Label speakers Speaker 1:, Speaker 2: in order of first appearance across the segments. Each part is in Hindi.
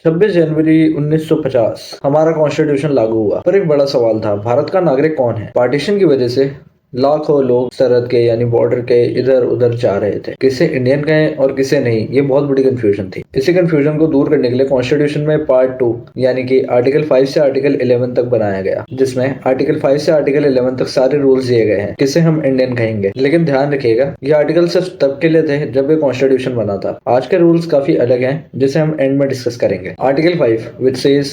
Speaker 1: 26 जनवरी 1950 हमारा कॉन्स्टिट्यूशन लागू हुआ, पर एक बड़ा सवाल था, भारत का नागरिक कौन है? पार्टीशन की वजह से लाखों लोग सरहद के यानी बॉर्डर के इधर उधर जा रहे थे, किसे इंडियन कहें और किसे नहीं, ये बहुत बड़ी कंफ्यूजन थी। इसी कंफ्यूजन को दूर करने के लिए कॉन्स्टिट्यूशन में पार्ट 2 यानी कि आर्टिकल 5 से आर्टिकल 11 तक बनाया गया, जिसमें आर्टिकल 5 से आर्टिकल 11 तक सारे रूल्स दिए गए हैं किसे हम इंडियन कहेंगे। लेकिन ध्यान रखिएगा, ये आर्टिकल सिर्फ तब के लिए थे जब ये कॉन्स्टिट्यूशन बना था। आज के रूल्स काफी अलग हैं, जिसे हम एंड में डिस्कस करेंगे। Article 5 which says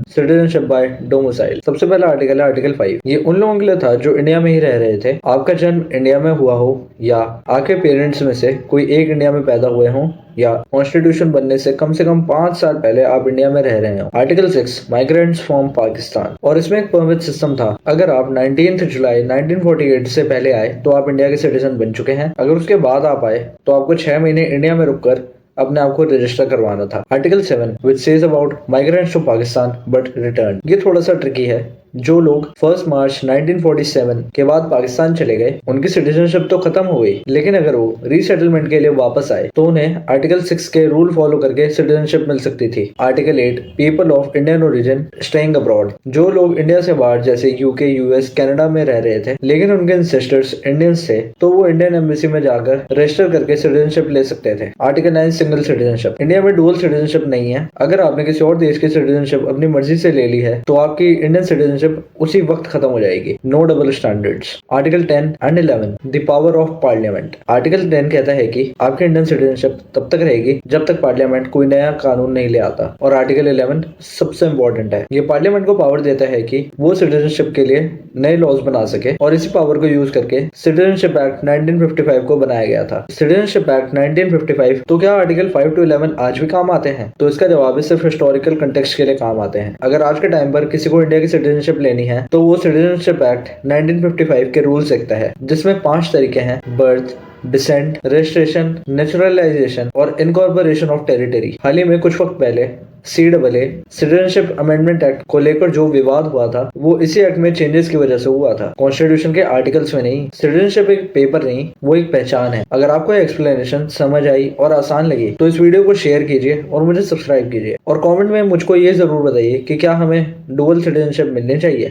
Speaker 1: citizenship by domicile. सबसे पहला आर्टिकल है आर्टिकल 5। ये उन लोगों के लिए था जो इंडिया में ही रह रहे थे। आपका जन्म इंडिया में हुआ हो या आपके पेरेंट्स में से कोई एक इंडिया में पैदा हुए हों या कॉन्स्टिट्यूशन बनने से कम 5 साल पहले आप इंडिया में रह रहे हो। आर्टिकल 6 माइग्रेंट्स फ्रॉम पाकिस्तान, और इसमें एक परमिट सिस्टम था। अगर आप 19 जुलाई 1948 से पहले आए तो आप इंडिया के सिटीजन बन चुके हैं। अगर उसके बाद आप आए तो आपको 6 महीने इंडिया में रुककर अपने आप को रजिस्टर करवाना था। Article 7 which says about migrants to Pakistan but return. ये थोड़ा सा ट्रिकी है। जो लोग 1 मार्च 1947 के बाद पाकिस्तान चले गए उनकी सिटीजनशिप तो खत्म हो गई, लेकिन अगर वो रीसेटलमेंट के लिए वापस आए तो उन्हें आर्टिकल 6 के रूल फॉलो करके सिटीजनशिप मिल सकती थी। Article 8 people of Indian origin staying abroad. जो लोग इंडिया से बाहर जैसे यूके, यूएस, कनाडा में रह रहे थे लेकिन उनके एंसेस्टर्स इंडियंस थे, तो वो इंडियन एम्बेसी में जाकर रजिस्टर करके सिटीजनशिप ले सकते थे। Article 9 single citizenship. इंडिया में डुअल सिटीजनशिप नहीं है। अगर आपने किसी और देश की सिटीजनशिप अपनी मर्जी से ले ली है तो आपकी इंडियन सिटीजनशिप उसी वक्त खत्म हो जाएगी। No double standards. Article 10 and 11 the power of parliament. Article 10 कहता है कि आपकी इंडियन सिटीजनशिप तब तक रहेगी जब तक पार्लियामेंट कोई नया कानून नहीं ले आता। और आर्टिकल 11 सबसे इंपॉर्टेंट है। ये पार्लियामेंट को पावर देता है कि वो सिटीजनशिप के लिए नए लॉज बना सके, और इसी पावर को यूज करके सिटीजनशिप एक्ट 1955 को बनाया गया था। Citizenship act 1955। तो क्या आर्टिकल 5 to 11 आज भी काम आते हैं? तो इसका जवाब है सिर्फ हिस्टोरिकल कंटेक्स्ट के लिए काम आते हैं। अगर आज के टाइम पर किसी को इंडिया की सिटीजनशिप लेनी है तो वो सिटीजनशिप एक्ट 1955 के रूल्स देखता है, जिसमें 5 तरीके हैं: बर्थ, डिसेंट, रजिस्ट्रेशन, नेचुरलाइजेशन और इनकॉर्पोरेशन ऑफ टेरिटरी। हाल ही में कुछ वक्त पहले CAA सिटीजनशिप अमेंडमेंट एक्ट को लेकर जो विवाद हुआ था वो इसी एक्ट में चेंजेस की वजह से हुआ था, कॉन्स्टिट्यूशन के आर्टिकल्स में नहीं। सिटीजनशिप एक पेपर नहीं, वो एक पहचान है। अगर आपको एक्सप्लेनेशन समझ आई और आसान लगी तो इस वीडियो को शेयर कीजिए और मुझे सब्सक्राइब कीजिए, और कमेंट में मुझको ये जरूर बताइए कि क्या हमें डुअल सिटीजनशिप मिलनी चाहिए।